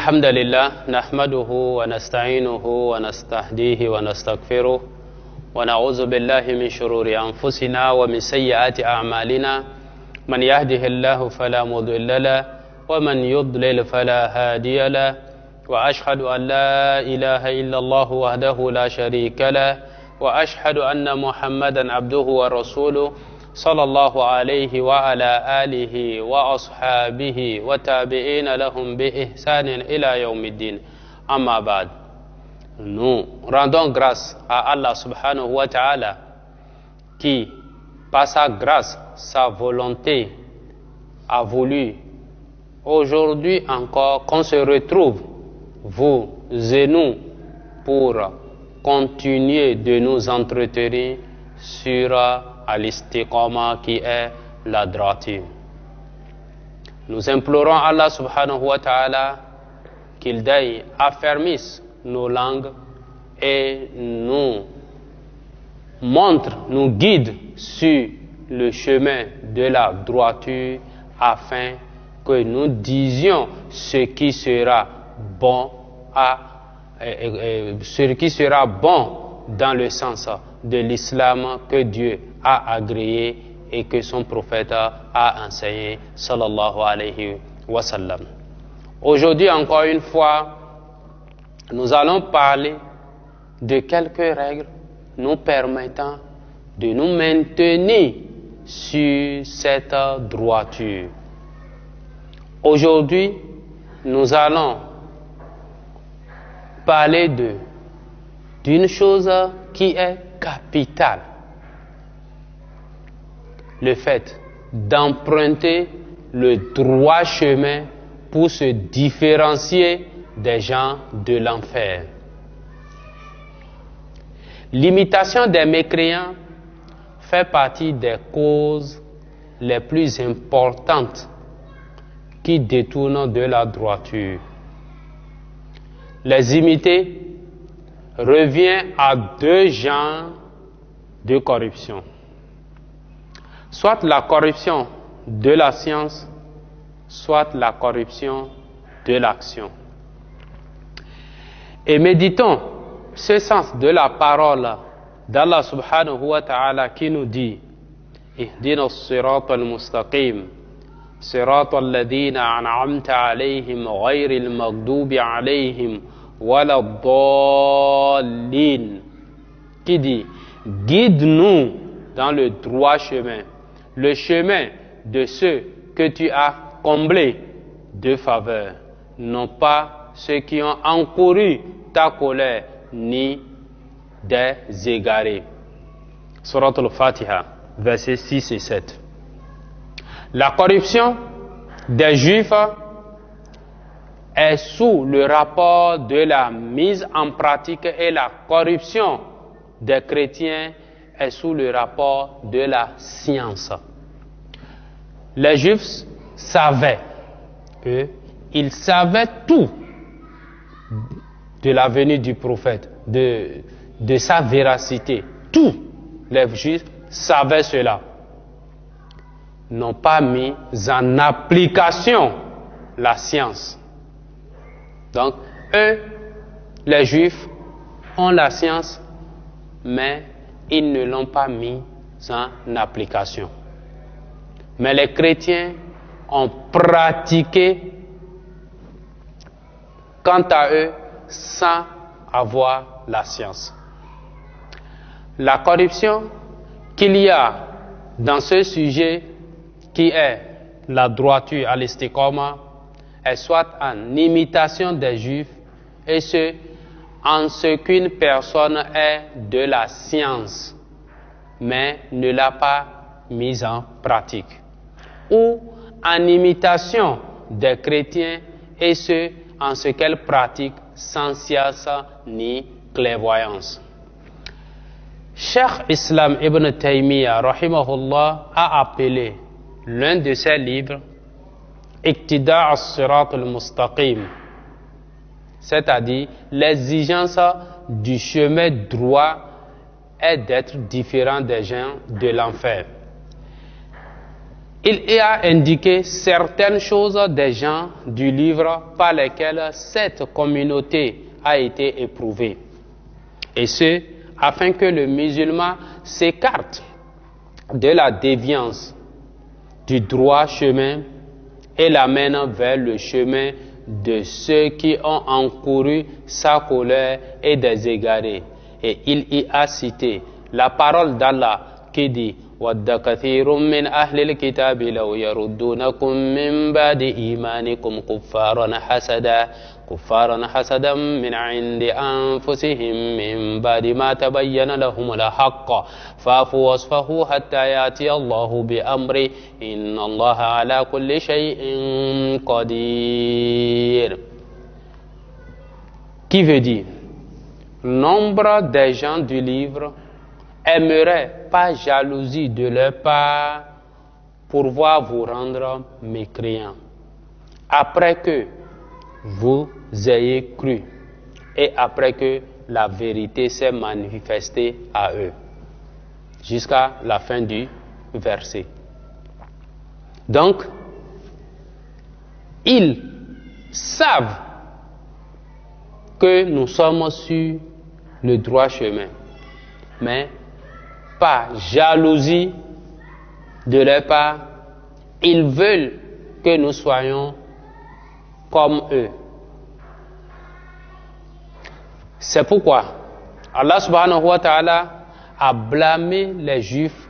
الحمد لله نحمده ونستعينه ونستهديه ونستغفره ونعوذ بالله من شرور أنفسنا ومن سيئات أعمالنا من يهده الله فلا مضل له ومن يضلل فلا هادي له وأشهد أن لا إله إلا الله وحده لا شريك له وأشهد أن محمدا عبده ورسوله صلى الله عليه وعلى آله وأصحابه وتابعين لهم بإحسان إلى يوم الدين أما بعد. Nous rendons grâce à Allah subhanahu wa ta'ala qui, par sa grâce, sa volonté, a voulu aujourd'hui encore qu'on se retrouve, vous et nous, pour continuer de nous entretenir sur al-istiqama qui est la droiture. Nous implorons Allah subhanahu wa ta'ala qu'il daigne affermisse nos langues et nous montre, nous guide sur le chemin de la droiture afin que nous disions ce qui sera bon ce qui sera bon dans le sens de l'islam que Dieu a agréé et que son prophète a enseigné sallallahu alayhi wa sallam. Aujourd'hui encore une fois, nous allons parler de quelques règles nous permettant de nous maintenir sur cette droiture. Aujourd'hui, nous allons parler d'une chose qui est capitale. Le fait d'emprunter le droit chemin pour se différencier des gens de l'enfer. L'imitation des mécréants fait partie des causes les plus importantes qui détournent de la droiture. Les imiter revient à deux genres de corruption. Soit la corruption de la science, soit la corruption de l'action. Et méditons ce sens de la parole d'Allah subhanahu wa ta'ala qui nous dit Ihdina as-sirata al-mustaqim sirata alladhina an'amta alayhim ghayri al-maghdubi alayhim wala ad-dallin, qui dit guide-nous dans le droit chemin, le chemin de ceux que tu as comblés de faveur, non pas ceux qui ont encouru ta colère, ni des égarés. Surat al-Fatiha, versets 6 et 7. La corruption des Juifs est sous le rapport de la mise en pratique et la corruption des chrétiens est sous le rapport de la science. Les Juifs savaient ils savaient tout de la venue du prophète, de sa véracité. Tous les Juifs savaient cela. N'ont pas mis en application la science. Donc, eux, les Juifs, ont la science, mais ils ne l'ont pas mis en application. Mais les chrétiens ont pratiqué, quant à eux, sans avoir la science. La corruption qu'il y a dans ce sujet qui est la droiture à l'istiqama est soit en imitation des Juifs et ce en ce qu'une personne est de la science mais ne l'a pas mise en pratique, ou en imitation des chrétiens et ce en ce qu'elle pratique sans science ni clairvoyance. Cheikh Islam Ibn Taymiyyah rahimahullah a appelé l'un de ses livres Iqtida' as-sirat al-mustaqim, c'est-à-dire l'exigence du chemin droit est d'être différent des gens de l'enfer. il y a indiqué certaines choses des gens du livre par lesquelles cette communauté a été éprouvée. Et ce, afin que le musulman s'écarte de la déviance du droit chemin et l'amène vers le chemin de ceux qui ont encouru sa colère et des égarés. Et il y a cité la parole d'Allah qui dit وَدَّ كَثِيرٌ مِّنْ أَهْلِ الْكِتَابِ لَوْ يَرُدُّونَكُم مِّن بَعْدِ إِيمَانِكُمْ كُفَّارًا حَسَدًا مِّنْ عِندِ أَنفُسِهِم مِّن بَعْدِ مَا تَبَيَّنَ لَهُمُ الْحَقُّ فَاعْفُوا وَاصْفَحُوا حَتَّى يَأْتِيَ اللَّهُ بِأَمْرِهِ إِنَّ اللَّهَ عَلَى كُلِّ شَيْءٍ قَدِيرٌ. Qui veut dire, nombre des gens du livre aimeraient par jalousie de leur part pouvoir vous rendre mécréants, après que vous ayez cru et après que la vérité s'est manifestée à eux. Jusqu'à la fin du verset. Donc, ils savent que nous sommes sur le droit chemin, mais par jalousie de leur part, ils veulent que nous soyons comme eux. C'est pourquoi Allah subhanahu wa ta'ala a blâmé les Juifs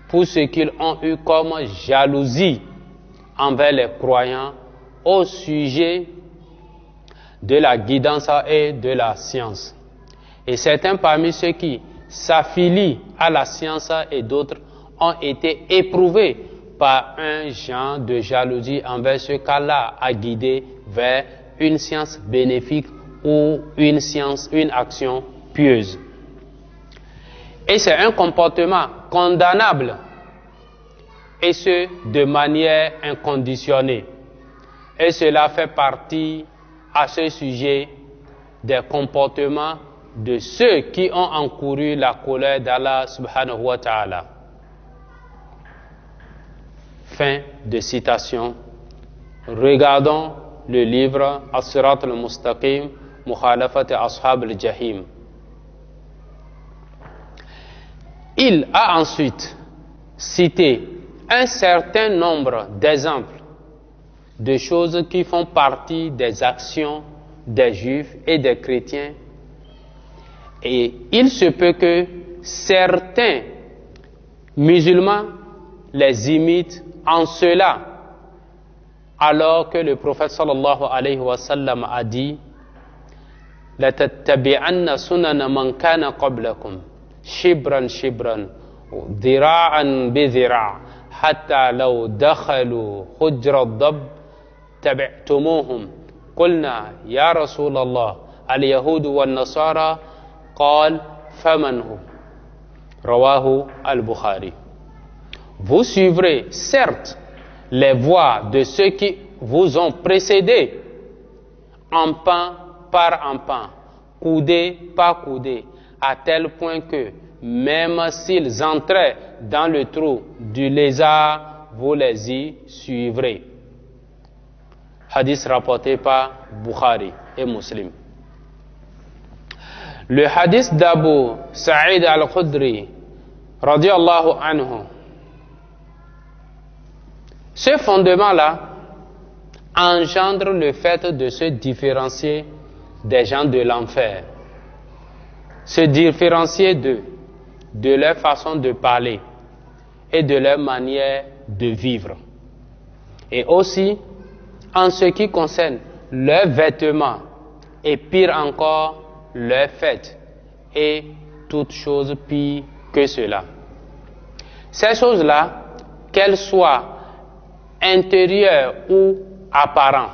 pour ce qu'ils ont eu comme jalousie envers les croyants au sujet de la guidance et de la science. Et certains parmi ceux qui s'affilient à la science et d'autres ont été éprouvés par un genre de jalousie envers ceux qu'Allah a guidés vers une science bénéfique ou une action pieuse. Et c'est un comportement condamnable, et ce de manière inconditionnée. Et cela fait partie à ce sujet des comportements de ceux qui ont encouru la colère d'Allah subhanahu wa ta'ala. Fin de citation. Regardons le livre As-Sirat al-Mustaqim, Mukhalafat Ashab al-Jahim. Il a ensuite cité un certain nombre d'exemples de choses qui font partie des actions des Juifs et des chrétiens. Et il se peut que certains musulmans les imitent en cela, alors que le prophète sallallahu alayhi wa sallam a dit لَتَتَّبِعَنَّ سُنَنَ مَنْ كَانَ قَبْلَكُمْ شِبْرًا شِبْرًا ذِرَاعًا بِذِرَاعٍ حَتَّى لَوْ دَخَلُوا حُجْرَ الضَّبِّ تَبِعْتُمُوهُمْ قُلْنَا يَا رَسُولَ اللَّهِ الْيَهُودُ وَالنَّصَارَى قال فمن هم رواه al-Bukhari. Vous suivrez certes les voies de ceux qui vous ont précédés, en pan par en pan, coudé par coudé, à tel point que même s'ils entraient dans le trou du lézard, vous les y suivrez. Hadith rapporté par Bukhari et Muslim. Le hadith d'Abu Sa'id al-Khudri, radiyallahu anhu, ce fondement-là engendre le fait de se différencier des gens de l'enfer, se différencier de leur façon de parler et de leur manière de vivre. Et aussi, en ce qui concerne leurs vêtements, et pire encore, leurs fêtes, et toutes choses pires que cela. Ces choses-là, qu'elles soient intérieures ou apparentes,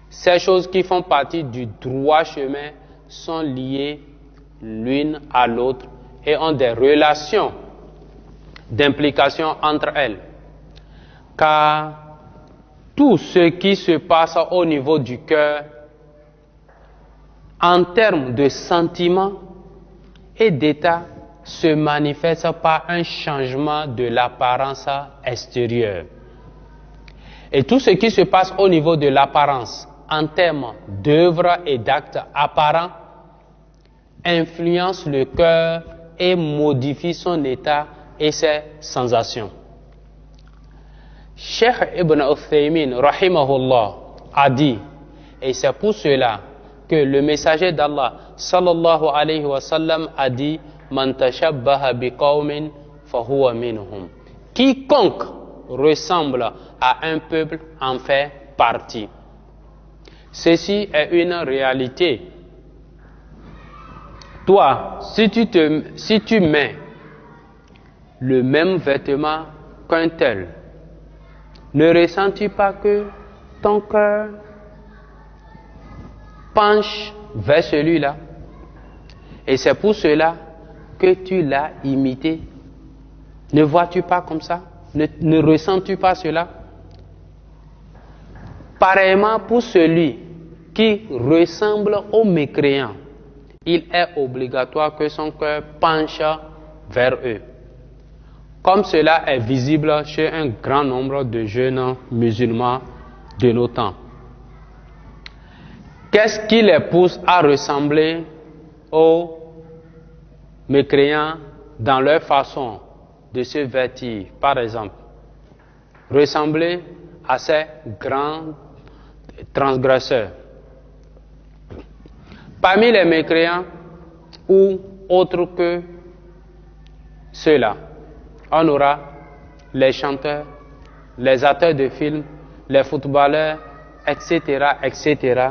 ces choses qui font partie du droit chemin sont liées l'une à l'autre et ont des relations d'implication entre elles. Car tout ce qui se passe au niveau du cœur, en termes de sentiments et d'état, se manifeste par un changement de l'apparence extérieure. Et tout ce qui se passe au niveau de l'apparence, en termes d'œuvres et d'actes apparents, influence le cœur et modifie son état et ses sensations. Cheikh Ibn Uthaymin, rahimahullah, a dit, et c'est pour cela que le messager d'Allah, sallallahu alayhi wa sallam, a dit, Man tashabbaha biqawmin fahuwa minhum. Quiconque ressemble à un peuple en fait partie. Ceci est une réalité. Toi, si tu mets le même vêtement qu'un tel, ne ressens-tu pas que ton cœur penche vers celui-là? Et c'est pour cela que tu l'as imité. Ne vois-tu pas comme ça? Ne ressens-tu pas cela? Pareillement pour celui qui ressemble au mécréant, il est obligatoire que son cœur penche vers eux. Comme cela est visible chez un grand nombre de jeunes musulmans de nos temps. Qu'est-ce qui les pousse à ressembler aux mécréants dans leur façon de se vêtir, par exemple? Ressembler à ces grands transgresseurs. Parmi les mécréants ou autres que ceux-là, on aura les chanteurs, les acteurs de films, les footballeurs, etc., etc.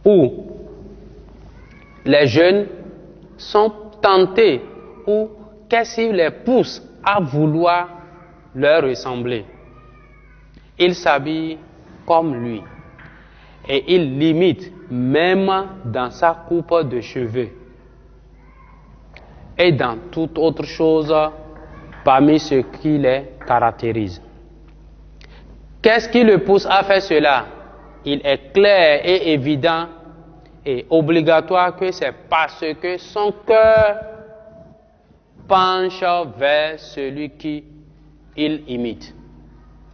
Où les jeunes sont tentés ou qu'est-ce qui les pousse à vouloir leur ressembler? Ils s'habillent comme lui et ils l'imitent même dans sa coupe de cheveux et dans toute autre chose parmi ce qui les caractérise. Qu'est-ce qui le pousse à faire cela? Il est clair et évident et obligatoire que c'est parce que son cœur penche vers celui qui il imite.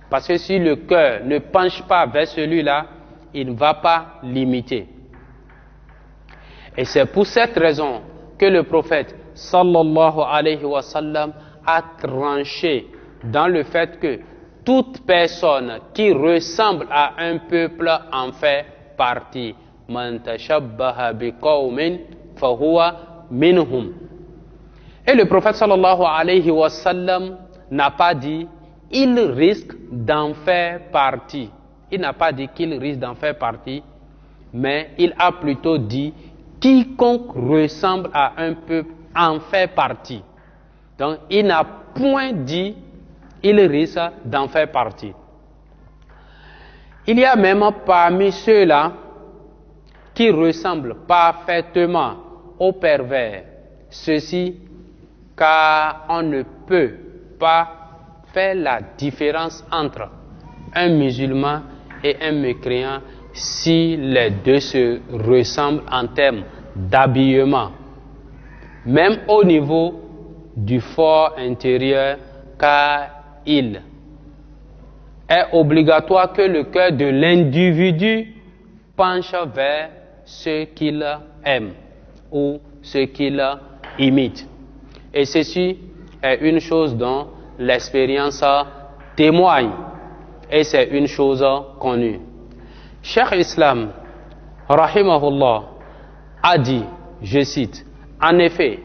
Parce que si le cœur ne penche pas vers celui-là, il ne va pas l'imiter. Et c'est pour cette raison que le prophète sallallahu alayhi wa sallam a tranché dans le fait que toute personne qui ressemble à un peuple en fait partie. Man tashabbaha biqawmin fahuwa minhum. Et le prophète sallallahu alayhi wa sallam n'a pas dit il risque d'en faire partie. Il n'a pas dit qu'il risque d'en faire partie, mais il a plutôt dit quiconque ressemble à un peuple en fait partie. Donc il n'a point dit il risque d'en faire partie. Il y a même parmi ceux-là qui ressemblent parfaitement aux pervers. Ceci car on ne peut pas faire la différence entre un musulman et un mécréant si les deux se ressemblent en termes d'habillement, même au niveau du fort intérieur, car il est obligatoire que le cœur de l'individu penche vers ce qu'il aime ou ce qu'il imite. Et ceci est une chose dont l'expérience témoigne et c'est une chose connue. Cheikh Islam, rahimahullah, a dit, je cite, en effet,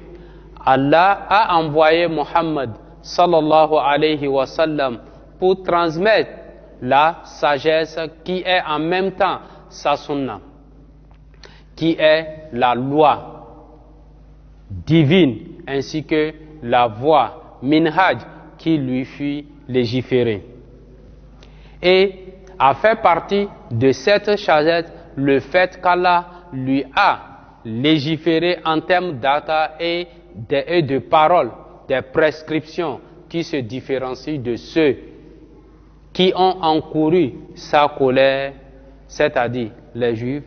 Allah a envoyé Muhammad sallallahu alayhi wa sallam pour transmettre la sagesse qui est en même temps sa sunna, qui est la loi divine ainsi que la voie minhaj qui lui fut légiférée. Et a fait partie de cette sagesse le fait qu'Allah lui a légiféré en termes d'actes et de paroles, des prescriptions qui se différencient de ceux qui ont encouru sa colère, c'est-à-dire les Juifs,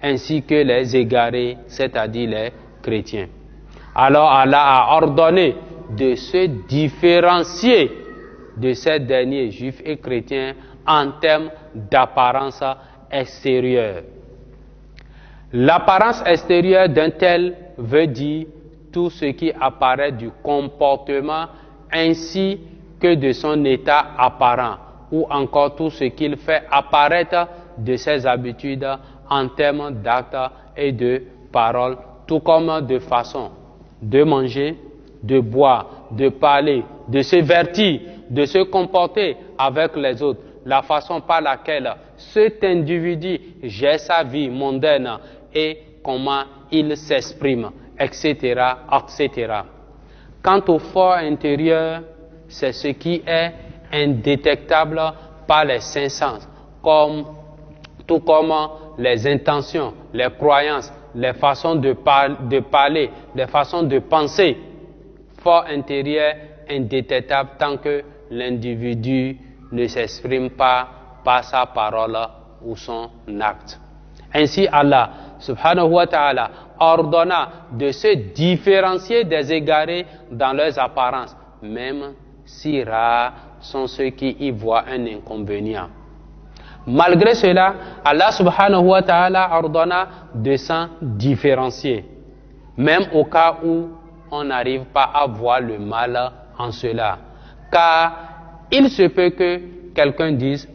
ainsi que les égarés, c'est-à-dire les chrétiens. Alors Allah a ordonné de se différencier de ces derniers juifs et chrétiens en termes d'apparence extérieure. L'apparence extérieure d'un tel veut dire tout ce qui apparaît du comportement ainsi que de son état apparent, ou encore tout ce qu'il fait apparaître de ses habitudes en termes d'actes et de paroles, tout comme de façon de manger, de boire, de parler, de se vertir, de se comporter avec les autres, la façon par laquelle cet individu gère sa vie mondaine et comment il s'exprime, etc., etc. Quant au fort intérieur, c'est ce qui est indétectable par les cinq sens, tout comme les intentions, les croyances, les façons de parler, les façons de penser. Fort intérieur, indétectable tant que l'individu ne s'exprime pas par sa parole ou son acte. Ainsi Allah subhanahu wa ta'ala ordonna de se différencier des égarés dans leurs apparences, même si rares sont ceux qui y voient un inconvénient. Malgré cela, Allah subhanahu wa ta'ala ordonna de s'en différencier, même au cas où on n'arrive pas à voir le mal en cela. Car il se peut que quelqu'un dise,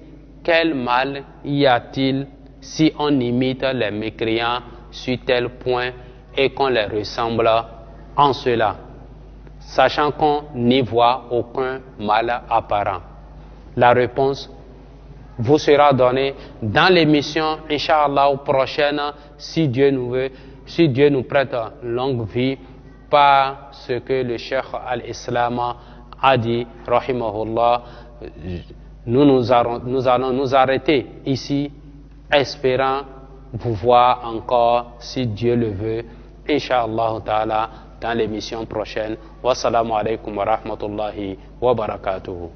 quel mal y a-t-il si on imite les mécréants sur tel point et qu'on les ressemble en cela, sachant qu'on n'y voit aucun mal apparent. La réponse vous sera donnée dans l'émission, Inch'Allah, prochaine, si Dieu nous veut, si Dieu nous prête longue vie, par ce que le Cheikh al-Islam a dit, rahimahullah. Nous allons nous arrêter ici, espérant vous voir encore, si Dieu le veut, Inch'Allah ta'ala, dans l'émission prochaine. Wassalamu alaikum wa rahmatullahi wa barakatuhu.